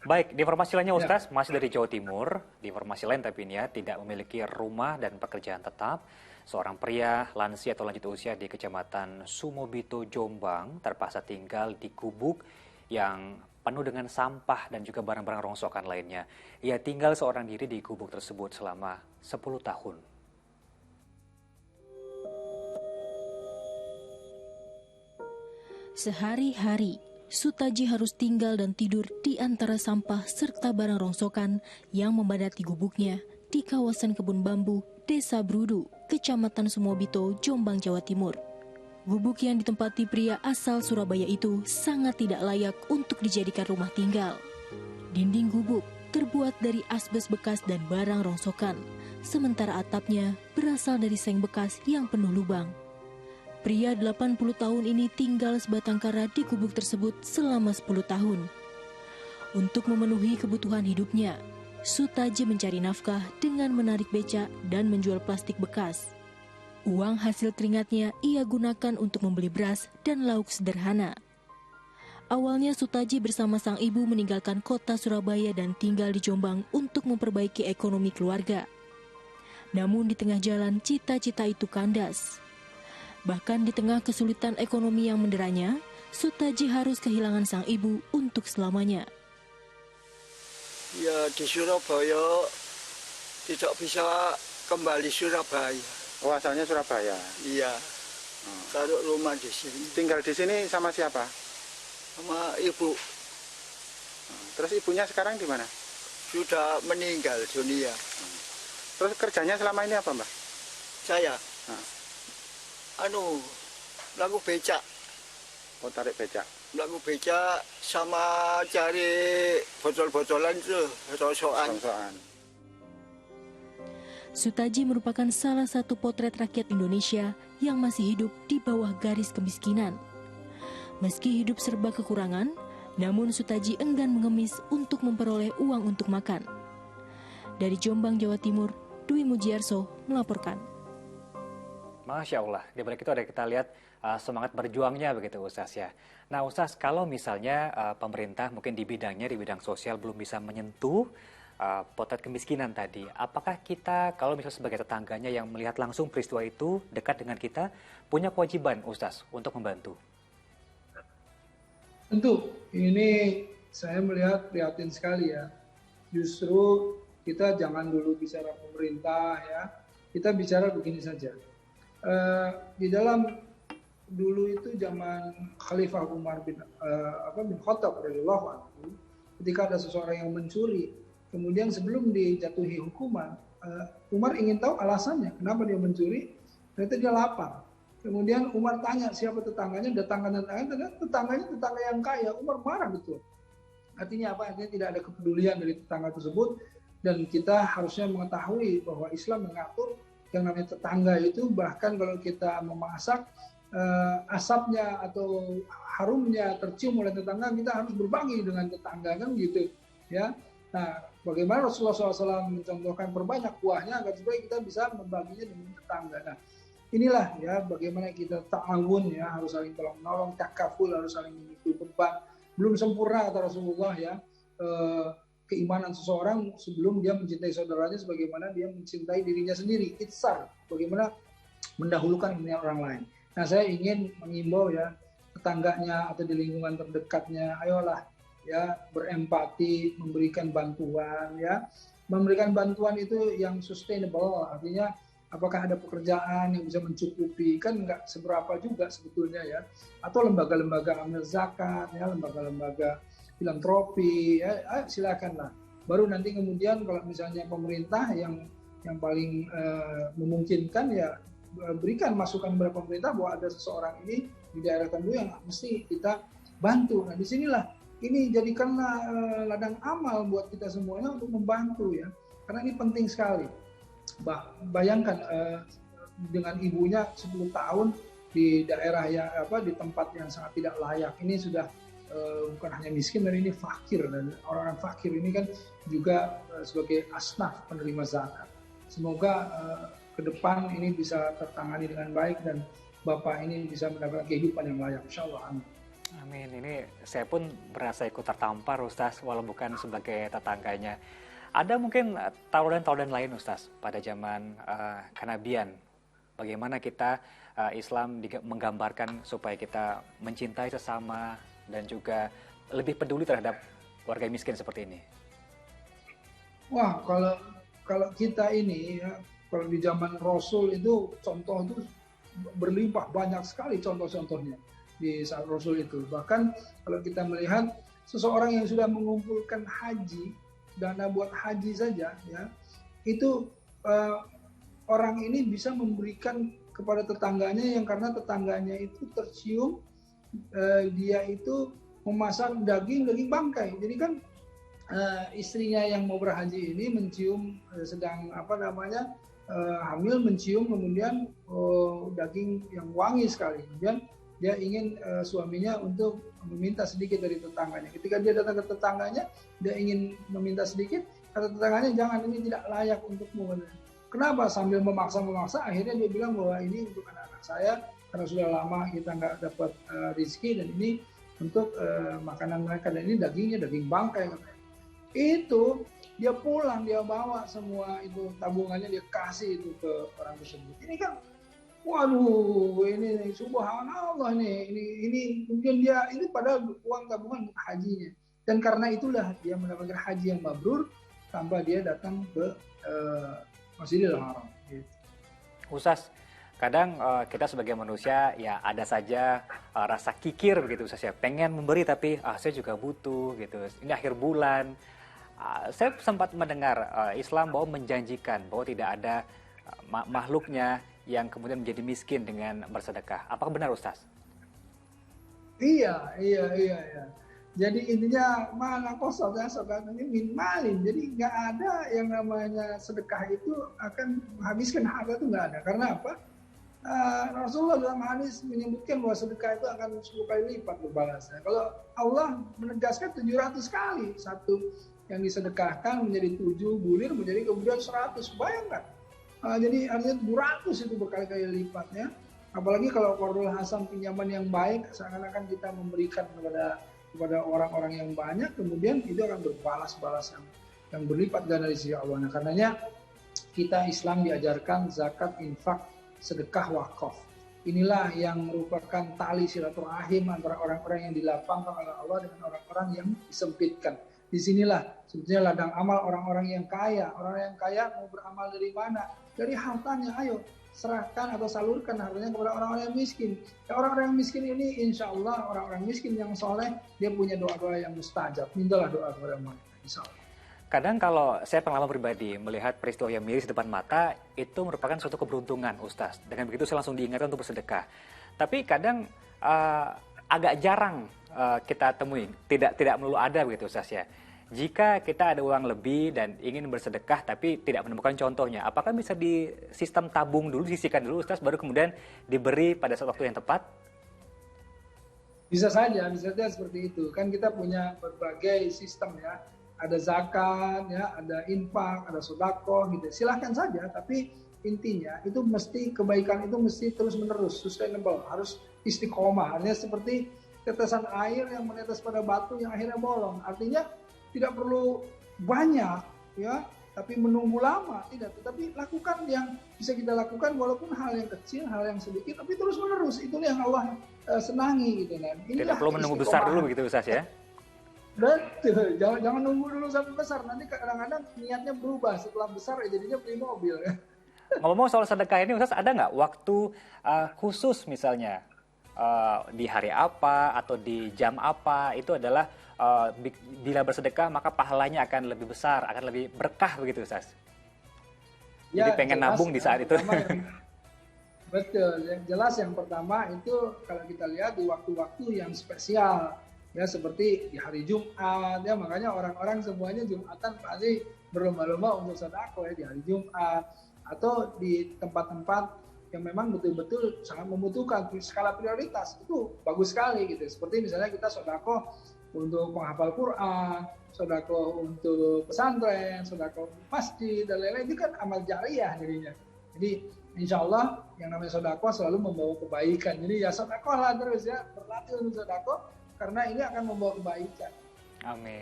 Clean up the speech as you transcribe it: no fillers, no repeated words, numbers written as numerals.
Baik, di informasi lainnya Ya, Ustaz, masih dari Jawa Timur, di informasi lain tapi ini ya, tidak memiliki rumah dan pekerjaan tetap. Seorang pria lansia atau lanjut usia di Kecamatan Sumobito, Jombang, terpaksa tinggal di gubuk yang penuh dengan sampah dan juga barang-barang rongsokan lainnya. Ia tinggal seorang diri di gubuk tersebut selama 10 tahun. Sehari-hari, Sutaji harus tinggal dan tidur di antara sampah serta barang rongsokan yang membadati gubuknya di kawasan kebun bambu, Desa Brudu, Kecamatan Sumobito, Jombang, Jawa Timur. Gubuk yang ditempati pria asal Surabaya itu sangat tidak layak untuk dijadikan rumah tinggal. Dinding gubuk terbuat dari asbes bekas dan barang rongsokan, sementara atapnya berasal dari seng bekas yang penuh lubang. Pria 80 tahun ini tinggal sebatang kara di gubuk tersebut selama 10 tahun. Untuk memenuhi kebutuhan hidupnya, Sutaji mencari nafkah dengan menarik becak dan menjual plastik bekas. Uang hasil teringatnya ia gunakan untuk membeli beras dan lauk sederhana. Awalnya Sutaji bersama sang ibu meninggalkan kota Surabaya dan tinggal di Jombang untuk memperbaiki ekonomi keluarga. Namun di tengah jalan cita-cita itu kandas. Bahkan di tengah kesulitan ekonomi yang menderanya, Sutaji harus kehilangan sang ibu untuk selamanya. Ya di Surabaya tidak bisa kembali Surabaya. Oh, asalnya Surabaya. Iya, taruh rumah di sini Tinggal di sini sama siapa? sama ibu. Terus ibunya sekarang di mana? Sudah meninggal dunia. Terus kerjanya selama ini apa, Mbak? Saya, Nah, lagu becak. oh, tarik becak. Lagu becak sama cari botol-botolan itu, rosokan. Rongsokan. Sutaji merupakan salah satu potret rakyat Indonesia yang masih hidup di bawah garis kemiskinan. Meski hidup serba kekurangan, namun Sutaji enggan mengemis untuk memperoleh uang untuk makan. Dari Jombang, Jawa Timur, Dwi Mujiarso melaporkan. Masya Allah, di balik itu ada kita lihat semangat berjuangnya begitu Ustaz ya. Nah Ustaz, kalau misalnya pemerintah mungkin di bidangnya, di bidang sosial belum bisa menyentuh potret kemiskinan tadi, apakah kita kalau misalnya sebagai tetangganya yang melihat langsung peristiwa itu dekat dengan kita, punya kewajiban Ustaz untuk membantu? tentu ini saya melihat prihatin sekali ya. Justru kita jangan dulu bicara pemerintah ya. Kita bicara begini saja. Di dalam dulu itu zaman Khalifah Umar bin Khattab radhiyallahu anhu, ketika ada seseorang yang mencuri, kemudian sebelum dijatuhi hukuman, Umar ingin tahu alasannya kenapa dia mencuri. Ternyata dia lapar. Kemudian Umar tanya siapa tetangganya, tetangganya tetangga yang kaya. Umar marah betul. Artinya apa? Artinya tidak ada kepedulian dari tetangga tersebut, dan kita harusnya mengetahui bahwa Islam mengatur yang namanya tetangga itu, bahkan kalau kita memasak, asapnya atau harumnya tercium oleh tetangga, kita harus berbagi dengan tetangga, kan gitu ya. Nah, bagaimana Rasulullah SAW mencontohkan perbanyak buahnya agar supaya kita bisa membaginya dengan tetangga. Nah, inilah ya bagaimana kita ta'awun ya, harus saling tolong menolong, takaful, harus saling memikul beban. Belum sempurna kata Rasulullah ya, keimanan seseorang sebelum dia mencintai saudaranya sebagaimana dia mencintai dirinya sendiri. Itsar, bagaimana mendahulukan kepentingan orang lain. Nah, saya ingin mengimbau ya tetangganya atau di lingkungan terdekatnya, ayolah ya berempati, memberikan bantuan ya. Memberikan bantuan itu yang sustainable, artinya apakah ada pekerjaan yang bisa mencukupi, kan nggak seberapa juga sebetulnya ya. Atau lembaga-lembaga amil zakat ya, lembaga-lembaga filantropi ya, silakanlah. Baru nanti kemudian kalau misalnya pemerintah yang paling memungkinkan ya, berikan masukan kepada pemerintah bahwa ada seseorang ini di daerah tertentu yang mesti kita bantu. Nah, disinilah ini jadikanlah ladang amal buat kita semuanya untuk membantu ya, karena ini penting sekali. Bayangkan dengan ibunya 10 tahun di daerah yang di tempat yang sangat tidak layak. Ini sudah bukan hanya miskin, dan ini fakir, dan orang-orang fakir ini kan juga sebagai asnaf penerima zakat. Semoga ke depan ini bisa tertangani dengan baik dan bapak ini bisa mendapatkan kehidupan yang layak, insyaallah. Amin. Amin. Ini saya pun merasa ikut tertampar Ustaz, walau bukan sebagai tetangganya. Ada mungkin tauladan-tauladan lain Ustaz pada zaman kenabian. Bagaimana kita Islam menggambarkan supaya kita mencintai sesama dan juga lebih peduli terhadap warga miskin seperti ini. Wah, kalau kita ini ya, kalau di zaman Rasul itu contoh itu berlimpah banyak sekali contoh-contohnya di saat Rasul itu. Bahkan kalau kita melihat seseorang yang sudah mengumpulkan haji, dana buat haji saja, ya, itu orang ini bisa memberikan kepada tetangganya yang karena tetangganya itu tercium dia itu memasak daging bangkai. Jadi kan istrinya yang mau berhaji ini mencium sedang hamil, mencium kemudian daging yang wangi sekali. Kemudian dia ingin suaminya untuk meminta sedikit dari tetangganya. Ketika dia datang ke tetangganya, dia ingin meminta sedikit, kata tetangganya, jangan, ini tidak layak untukmu. Kenapa? Sambil memaksa, akhirnya dia bilang bahwa ini untuk anak-anak saya, karena sudah lama kita nggak dapat rezeki, dan ini untuk makanan mereka, dan ini dagingnya daging bangkai. Itu dia pulang, dia bawa semua itu tabungannya, dia kasih itu ke orang tersebut. Ini kan, waduh, ini subhanallah nih, ini mungkin dia ini padahal uang tabungan untuk hajinya, dan karena itulah dia mendapatkan haji yang mabrur tanpa dia datang ke Masjidil Haram. Ustaz, kadang kita sebagai manusia ya ada saja rasa kikir begitu Ustaz ya, pengen memberi tapi saya juga butuh gitu. Ini akhir bulan. Saya sempat mendengar Islam bahwa menjanjikan bahwa tidak ada makhluknya yang kemudian menjadi miskin dengan bersedekah. Apakah benar Ustaz? Iya. Jadi intinya mana kosong ya sedekah ini min malin. Jadi nggak ada yang namanya sedekah itu akan menghabiskan harta, itu nggak ada. Karena apa? Rasulullah dalam hadis menyebutkan bahwa sedekah itu akan 10 kali lipat berbalasnya. Kalau Allah menegaskan 700 kali, satu yang disedekahkan menjadi 7 bulir menjadi kemudian 100. Bayangkan. Jadi artinya 200 itu berkali-kali lipatnya. Apalagi kalau qardul hasan, pinjaman yang baik, seakan-akan kita memberikan kepada orang-orang yang banyak, kemudian itu akan berbalas-balas yang berlipat ganda di sisi Allah. Nah, karenanya kita Islam diajarkan zakat, infak, sedekah, wakaf. Inilah yang merupakan tali silaturahim antara orang-orang yang dilapangkan oleh Allah dengan orang-orang yang disempitkan. Disinilah sebetulnya ladang amal orang-orang yang kaya. Orang yang kaya mau beramal dari mana? Dari hartanya. Ayo serahkan atau salurkan hartanya kepada orang-orang yang miskin. Ya, orang-orang yang miskin ini insya Allah orang-orang miskin yang soleh, dia punya doa-doa yang mustajab. Mintalah doa kepada mereka, insya Allah. Kadang kalau saya pengalaman pribadi melihat peristiwa yang miris di depan mata, itu merupakan suatu keberuntungan Ustaz. Dengan begitu saya langsung diingatkan untuk bersedekah. Tapi kadang agak jarang kita temui, tidak melulu ada begitu Ustaz ya. Jika kita ada uang lebih dan ingin bersedekah tapi tidak menemukan contohnya, apakah bisa di sistem tabung dulu, sisihkan dulu Ustaz, baru kemudian diberi pada saat waktu yang tepat? Bisa saja seperti itu. Kan kita punya berbagai sistem ya. Ada zakat, ya, ada infak, ada sedekah gitu. Silahkan saja, tapi intinya itu mesti kebaikan itu mesti terus menerus, sustainable, harus istiqomah. Artinya seperti tetesan air yang menetes pada batu yang akhirnya bolong. Artinya tidak perlu banyak, ya, tapi menunggu lama tidak. Tetapi lakukan yang bisa kita lakukan walaupun hal yang kecil, hal yang sedikit, tapi terus menerus. Itulah yang Allah senangi gitu kan. Tidak perlu menunggu besar dulu begitu Ustaz ya. Betul, jangan nunggu dulu sampai besar. Nanti kadang-kadang niatnya berubah, setelah besar ya jadinya beli mobil. Ngomong soal sedekah ini Ustaz, ada nggak waktu khusus misalnya di hari apa atau di jam apa itu adalah bila bersedekah maka pahalanya akan lebih besar, akan lebih berkah begitu Ustaz? Ya, jadi pengen nabung di saat itu. Betul, jelas yang pertama itu kalau kita lihat di waktu-waktu yang spesial. Ya seperti di hari Jumat ya, makanya orang-orang semuanya Jumatan pasti berlomba-lomba untuk sedekah ya di hari Jumat, atau di tempat-tempat yang memang betul-betul sangat membutuhkan skala prioritas, itu bagus sekali gitu. Seperti misalnya kita sedekah untuk penghafal Quran, sedekah untuk pesantren, sedekah masjid dan lain-lain, itu kan amal jariah jadinya. Jadi insya Allah yang namanya sedekah selalu membawa kebaikan. Jadi ya sedekahlah terus ya, berlatih untuk sedekah. karena ini akan membawa kebaikan. Amin.